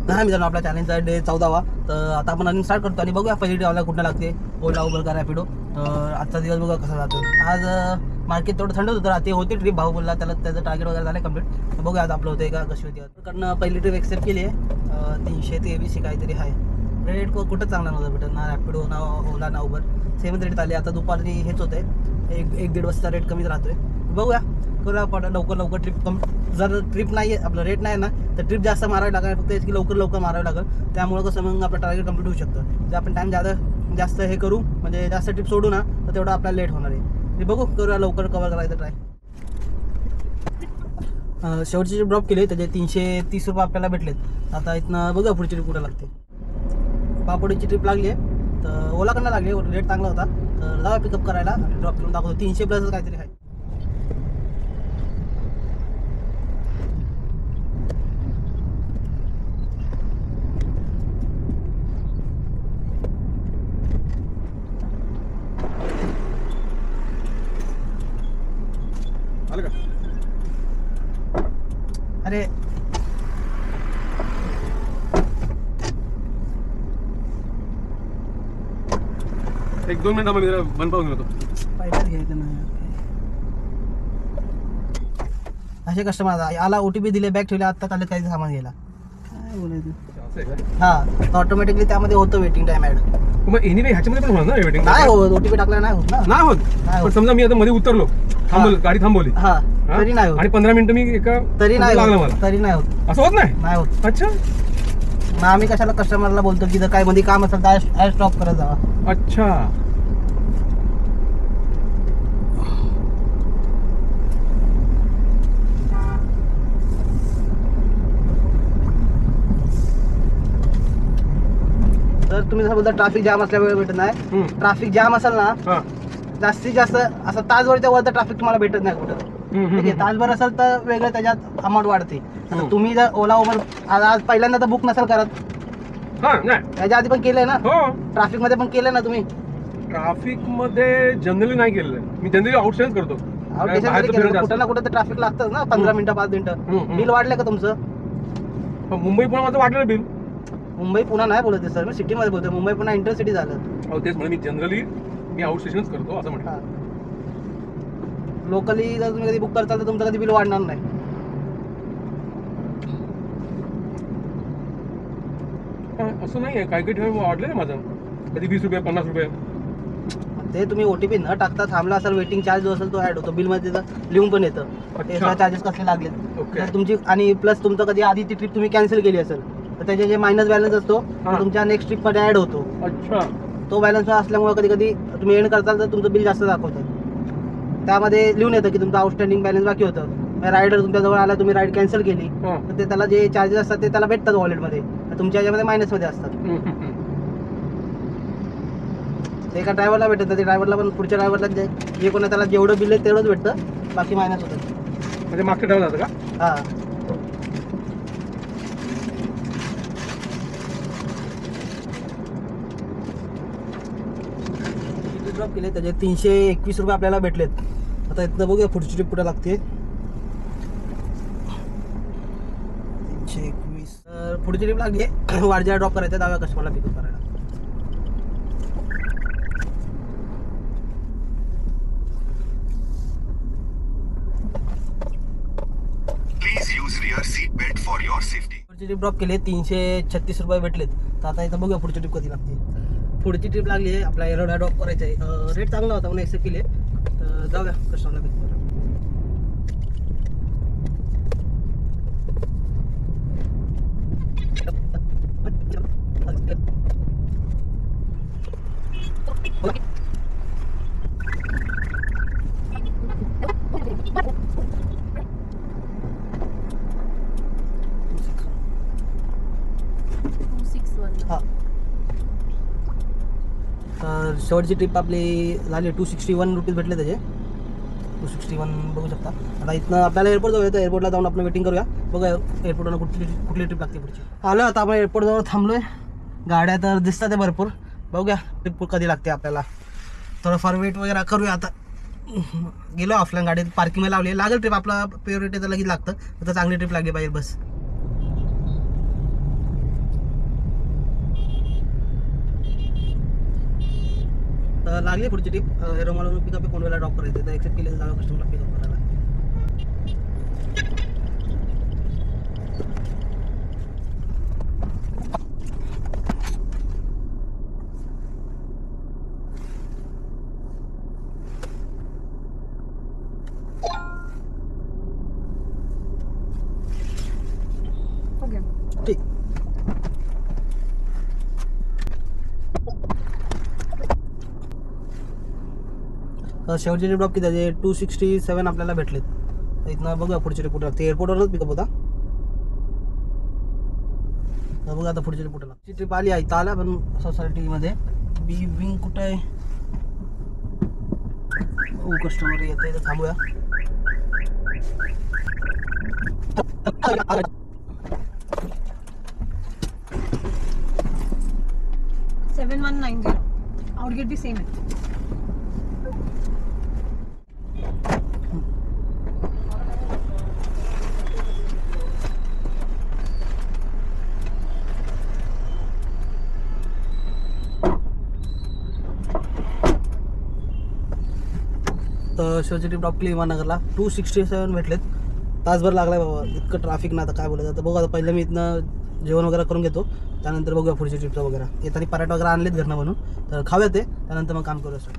हा मित्रांनो, आपल्या चॅलेंजचा डे 14वा. तर आता आपण रनिंग स्टार्ट करतो आणि बघूया पहिली ट्रिप आपल्याला कुठं लागते. ओला, उबर का रॅपिडो. आजचा दिवस बघा कसा जातो. आज मार्केट थोडं थंड होतं. रात्री होती ट्रिप, भाऊ बोलला त्याला त्याचं टार्गेट वगैरे झालं कंप्लीट. तर बघूया आज आपलं होते का कशी होती. कारण पहिली ट्रिप एक्सेप्ट केली आहे. 323 काहीतरी आहे. रेट कुठं चांगला नव्हता भेटत ना, रॅपिडो ना ओला ना उबर. सेमच रेट आले. आता दुपारी हेच होतं आहे, 1-1.5 वाजता रेट कमीच राहतोय. बघूया करूया पण लवकर ट्रिप कम. जर ट्रिप नाही आहे, आपलं रेट नाही ना, तर ट्रिप जास्त मारावी लागेल. फक्त की लवकर मारावी लागेल. त्यामुळे कसं मग आपलं टार्गेट कंप्लीट होऊ शकतं. जर आपण टाईम जास्त हे करू, म्हणजे जास्त ट्रिप सोडू ना, तर तेवढं आपल्याला लेट होणार आहे. ते बघू करूया लवकर कवर करायचं ट्राय. शेवटची ट्रिप ड्रॉप केली, त्याचे 330 रुपये आपल्याला भेटलेत. आता इथनं बघूया पुढची ट्रिप कुठं लागते. पापडीची ट्रिप लागली आहे, तर ओलाकडनं लागली. रेट चांगला होता, तर जाऊया पिकअप करायला आणि ड्रॉप करून दाखवतो. 300 प्लस काहीतरी आहे. अरे एक 2 मिनिट जरा बंद पाहून घेतो. पहिल्याच घ्यायचं नाही. असे कस्टमर आला, OTP दिले, बॅग ठेवले, आत्ता चालत काही सामान घ्यायला. काय बोलायचं. हा, तर ऑटोमॅटिकली त्यामध्ये होतं वेटिंग टाइम ऍड. मग एनिवे ह्याच्यामध्ये पण होणार ना वेटिंग? नाही होत, OTP टाकला नाही होत ना. नाही होत. पण समजा मी आता मध्ये उतरलो, गाडी थांबवली, हा, तरी नाही होत. आणि 15 मिनिटं मी तरी नाही लागलं होत. मला, तरी नाही होत. असं होत नाही होत. अच्छा, मग आम्ही कशाला कस्टमरला बोलतो की जर काय मध्ये काम असेल तर स्टॉप करत जावा. अच्छा. तर तुम्ही जसं बोलता ट्रॅफिक जाम असल्यामुळे भेटत नाही. ट्रॅफिक जाम असेल ना, जास्तीत जास्त असं तासभरच्या वर ट्रॅफिक तुम्हाला भेटत नाही कुठं. ठीक आहे, तासभर असेल तर वेगळं त्याच्यात अमाऊंट वाढते. तुम्ही जर ओला उबर आज पहिल्यांदा तर बुक नसेल करत, त्याच्या आधी पण केलंय ना, ट्रॅफिक मध्ये पण केलंय ना तुम्ही. ट्रॅफिक मध्ये जनरली नाही केलेलं, मी जनरली आउटस्टेशन करतो. कुठं ना कुठं तर ट्रॅफिक लागतं ना, 15 मिनिटं 5 मिनिटं. बिल वाढलं का तुमचं? मुंबई पुणे माझं वाढलं बिल. मुंबई पुणे नाही बोलत सर, मी सिटी मध्ये बोलतोय. मुंबई पुणे इंटरसिटी झालं. तेच म्हणजे मी जनरली आउटस्टेशनच करतो असं म्हणतो. लोकली जर तुम्ही कधी बुक करताल तर तुमचं कधी बिल वाढणार नाही. असं नाही आहे, काही ठिकाणी वाढलं ना माझं, कधी 20 रुपये 50 रुपये. ते तुम्ही OTP न टाकता थांबला असेल, वेटिंग चार्ज जो असेल तो ऍड होतो बिलमध्ये. लिहून पण येतं एक्स्ट्रा चार्जेस कसले लागलेत तुमची. आणि प्लस तुमचं कधी आधी ती ट्रिप तुम्ही कॅन्सल केली असेल तर त्याचे जे मायनस बॅलन्स असतो तुमच्या नेक्स्ट ट्रिप मध्ये ऍड होतो. अच्छा. तो बॅलन्स असल्यामुळे कधी कधी तुम्ही एंड करताल तर तुमचं बिल जास्त दाखवतं. त्यामध्ये लिहून येतं की तुमचं आउटस्टँडिंग बॅलन्स बाकी होतं. रायडर तुमच्या जवळ आला, तुम्ही राईड कॅन्सल केली तर ते त्याला जे चार्जेस असतात ते त्याला भेटतात वॉलेटमध्ये, तुमच्या याच्यामध्ये मायनसमध्ये असतात. ते एका ड्रायव्हरला भेटतं, ते ड्रायव्हरला पण पुढच्या ड्रायव्हरला जे कोणा त्याला जेवढं बिल आहे तेवढंच भेटतं, बाकी मायनस होतं. म्हणजे मागच्या ड्रायव्हर जातं का? हां. ड्रॉप केले, त्याचे 321 रुपये आपल्याला भेटलेत. आता इथं बघूया पुढची ट्रिप कुठे लागते. 321 तर पुढची ट्रिप लागली आहे. वाडजा ड्रॉप करायचं, दाव्या कस्टमरला पिकअप करायला. पुढची ट्रिप ड्रॉप केली, 336 रुपये भेटलेत. तर आता इथं बघूया पुढची ट्रिप कधी लागते. पुढची ट्रिप लागली आहे, आपला एरोडा ड्रॉप करायचा आहे. रेट चांगला होता म्हणून एक्सेप्ट केले, तर जाऊया कस्टमरला पिकअप करायला. तर शेवटची ट्रिप आपली झाली, 261 रुपीज भेटले त्याचे. 261 बघू शकता. आता इथनं आपल्याला एअरपोर्ट जाऊया, तर एअरपोर्टला जाऊन आपण वेटिंग करूया. बघूया एअरपोर्टला कुठली ट्रिप लागते पुढची. आलो आता आपण एअरपोर्टजवळ थांबलोय. गाड्या तर दिसतात आहे भरपूर. बघूया ट्रिप कधी लागते आपल्याला. थोडंफार वेट वगैरे करूया. आता गेलो ऑफलाईन, गाडी पार्किंगला लावली. लागेल ट्रिप, आपला प्रियोरिटी तर लगेच लागतं. तर चांगली ट्रिप लागली पाहिजे बस. लागली पुढची टीप एरोमाला पिकअप कोणवेला ड्रॉप करायचं तर एक्सेप्ट केलेलं जागा कस्टमरला पिकअप करायला. ठीक. शेवटचे ड्रॉप किती आहे 267 आपल्याला भेटलेत. तर इथनं बघूया पुढचे रिपोर्ट लागते. एअरपोर्टवरच पिकअप होता. तर बघा आता पुढचे रिपोर्ट लागते. ट्रिप आली आहे इथं आला पण सोसायटीमध्ये बी विंग कुठं आहे. कस्टमर येतं इथं थांबूया. आउटगेट भी सेम है. तर शिवाजी ट्रिप ड्रॉप केली विमाननगरला 267 भेटलेत. तासभर लागलाय बाबा इतकं ट्रॅफिक ना. आता काय बोलायचं. आता बघू आता पहिलं मी इथनं जेवण वगैरे करून घेतो त्यानंतर बघूया पुढची ट्रिपचं वगैरे. येताना पराठा वगैरे आणलेत घरनं म्हणून तर खाऊया ते त्यानंतर मग काम करू असं.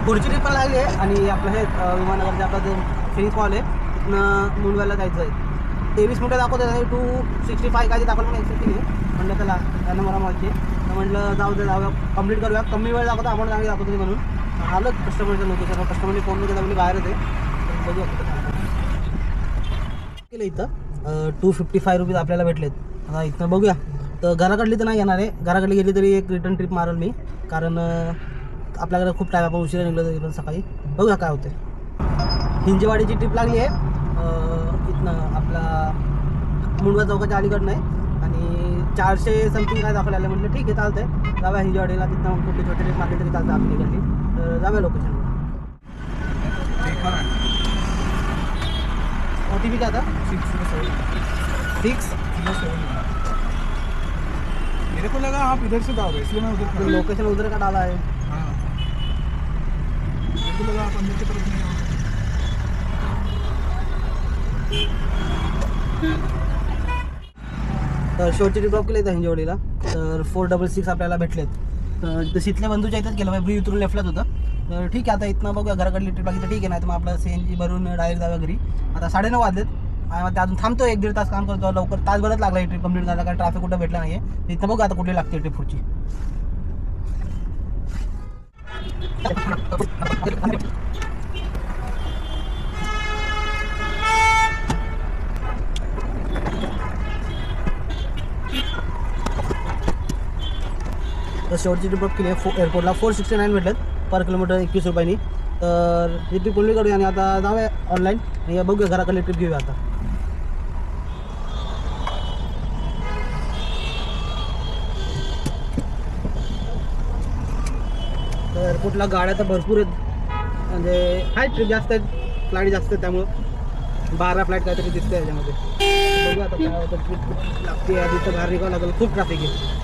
पुढची ट्रिप पण लागली आहे आणि आपलं हे विमाननगरचे आपलं जे फिनिश हॉल आहे तिथनं मुंबईला जायचं आहे. 23 मिनिटं दाखवत आहे. 265 काय दाखवलं म्हणून एक्सेप्ट केली म्हटलं त्याला त्यांना मला मॉलची तर म्हटलं जाऊया कंप्लीट करूया. कमी वेळ दाखवतो आम्हाला चांगली दाखवतो म्हणून आलं कस्टमरच्या लोकेशनवर. कस्टमरने फोन केला म्हणजे बाहेर येते बघूया केलं. इथं 255 रुपीज आपल्याला भेटलेत. आता इथनं बघूया. तर घराकडली तर नाही येणार आहे. घराकडली गेली तरी एक रिटर्न ट्रिप मारेल मी कारण आपल्याकडे खूप टाईम आपण उशिरा निघलो तरी पण सकाळी. बघूया काय होते. हिंजेवाडीची ट्रिप लागली आहे इथनं आपला मुंडवा चौकाच्या अलीकडनं आहे आणि 400 समथिंग काय दाखवलं. म्हटलं ठीक आहे चालतंय जाऊया हिंजेवाडीला. तिथनं कुठली छोटी ट्रिप मारली तरी चालतं आपली इकडली. तर जाऊया लोकेशनवर. OTP क्या था 607 मेरे को लगा आप इधर से डाल रहे इसलिए मैं उधर खड़ा. लोकेशन उधर का डाला है. हाँ मेरे को लगा आप अंदर की तरफ नहीं आओ. तर शेवटची ड्रॉप केली तर हिंजवडीला तर 466 आपल्याला भेटलेत. तर शीतल्या बंधूच्या इथंच गेलं ब्री उतरून लेफ्टलाच होतं. तर ठीक आहे आता इथनं बघूया घराकडली ट्रिप लागली तर ठीक आहे. नाही तर मग आपलं CNG भरून डायरेक्ट जाऊया घरी. आता 9:30 वाजलेत आणि ते अजून थांबतो 1-1.5 तास काम करतो. लवकर तासभरच लागला ही ट्रिप कंप्लीट करायला कारण ट्रॅफिक कुठं भेटला नाही आहे. इथनं बघू आता कुठली लागते ट्रिप पुढची. तर शेवटची ट्रिप केली आहे एअरपोर्टला 469 भेटलेत पर किलोमीटर 21 रुपयांनी. तर ही ट्रिप पूर्ण करूया आणि आता जाऊया ऑनलाईन आणि बघूया घराकडली ट्रिप घेऊया आता. तर एअरपोर्टला गाड्या तर भरपूर आहेत म्हणजे आहेत ट्रिप जास्त आहेत फ्लाईट जास्त आहेत त्यामुळं 12 फ्लाईट काहीतरी दिसते याच्यामध्ये. बघूया आता काय होतं. ट्रिप लागते आधी तर बाहेर निघावं लागेल. खूप ट्रॅफिक आहे.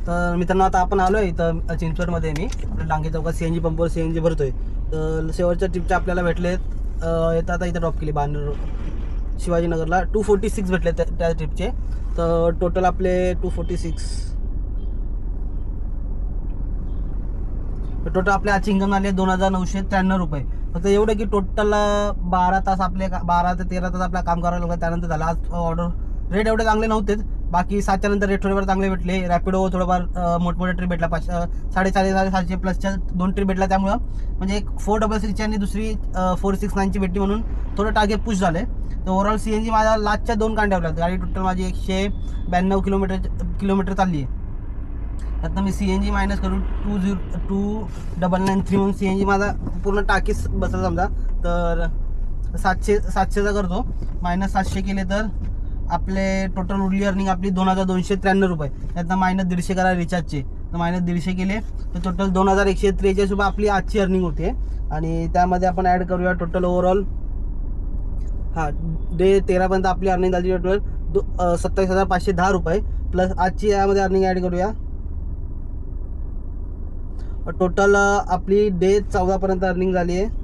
तर मित्रांनो आता आपण आलो आहे इथं चिंचवडमध्ये. मी आपल्या डांगे चौकात CNG पंपवर CNG भरतोय. तर शेवटच्या ट्रिपच्या आपल्याला भेटलेत येतं आता इथं ड्रॉप केली बांधर शिवाजीनगरला 246 भेटले त्या ट्रिपचे. तर टोटल आपले 246 टोटल आपले आजची इन्कम झाली 2993 रुपये. फक्त एवढं की टोटल 12 तास आपले 12 ते 13 तास आपल्याला काम करायला लागलं. त्यानंतर झालं आज ऑर्डर रेट एवढे चांगले नव्हतेच. बाकी 7च्या नंतर रेट थोडेफार चांगले भेटले. रॅपिडो थोडंफार मोठमोठे ट्रिप भेटला 450-750 प्लसच्या 2 ट्रिप भेटला. त्यामुळं म्हणजे एक 466 आणि दुसरी 469ची भेटली म्हणून थोडं टार्गेट पुश झालं आहे. तर ओव्हरऑल CNG माझ्या लास्टच्या 2 कांड्या लागतात. गाडी टोटल माझी 192 किलोमीटर चालली आहे. त्यातनं मी CNG मायनस करून 2993 म्हणून CNG माझा पूर्ण टाकीस बसला समजा. तर 700चा करतो मायनस 700 केले तर आपले टोटल उरली अर्निंग आपली 2293 रुपये. त्यातनं मायनस 150 करा रिचार्जचे, तर मायनस 150 केले तर टोटल 2143 रुपये आपली आजची अर्निंग होते. आणि त्यामध्ये आपण ॲड करूया टोटल ओव्हरऑल डे 13 पर्यंत आपली अर्निंग झाली टोटल 27,510 रुपये. प्लस आजची यामध्ये अर्निंग ॲड करूया, टोटल आपली डे 14 पर्यंत अर्निंग झाली आहे.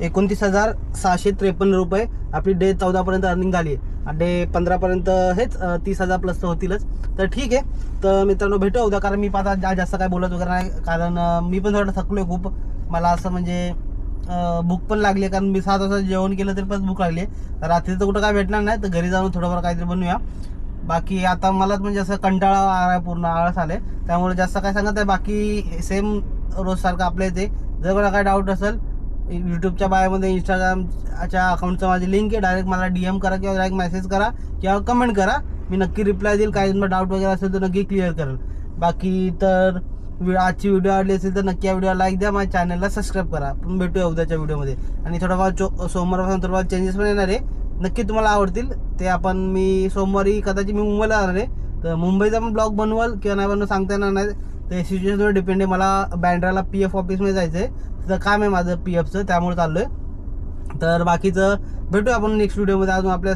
₹29,653 रुपये आपली डे 14 पर्यंत अर्निंग झाली आहे. डे 15 पर्यंत हेच 30,000 प्लस तर होतीलच. तर ठीक आहे, तर मित्रांनो भेटू उद्या. कारण मी आता जास्त काय बोलत वगैरे नाही, कारण मी पण थोडं थकलो खूप. मला असं म्हणजे भूक पण लागली, कारण मी 7 वाजता जेवण केलं तरी पण भूक लागली. तर रात्री तर कुठं काय भेटणार नाही, तर घरी जाऊन थोडंफार काहीतरी बनवूया. बाकी आता मलाच म्हणजे असं कंटाळा आला, पूर्ण आळस आले, त्यामुळे जास्त काय सांगत आहे. बाकी सेम रोजसारखं आपल्या इथे जर मला काय डाऊट असेल, यूट्यूबच्या बायोमध्ये इंस्टाग्रामच्या अकाउंटचं माझी लिंक आहे. डायरेक्ट मला DM करा किंवा डायरेक्ट मेसेज करा किंवा कमेंट करा, मी नक्की रिप्लाय देईल. काही तुम्हाला डाऊट वगैरे असेल तर नक्की क्लिअर करेल. बाकी तर आजची व्हिडिओ आवडली असेल तर नक्की या व्हिडिओला लाईक द्या, माझ्या चॅनलला सबस्क्राईब करा. आपण भेटूया उद्याच्या व्हिडिओमध्ये. आणि थोडाफार सोमवारपासून थोडंफार चेंजेस पण येणार आहे, नक्की तुम्हाला आवडतील ते. मी सोमवारी कदाचित मी मुंबईला जाणार आहे, तर मुंबईचा पण ब्लॉग बनवल किंवा नाही बनवून सांगता येणार नाही, ते सिच्युएशनवर डिपेंड आहे. मला बँड्राला PF ऑफिसमध्ये जायचं आहे, तिथं काम आहे माझं PFचं, त्यामुळे चाललो आहे. तर बाकीचं भेटूया आपण नेक्स्ट व्हिडिओमध्ये. अजून आपल्या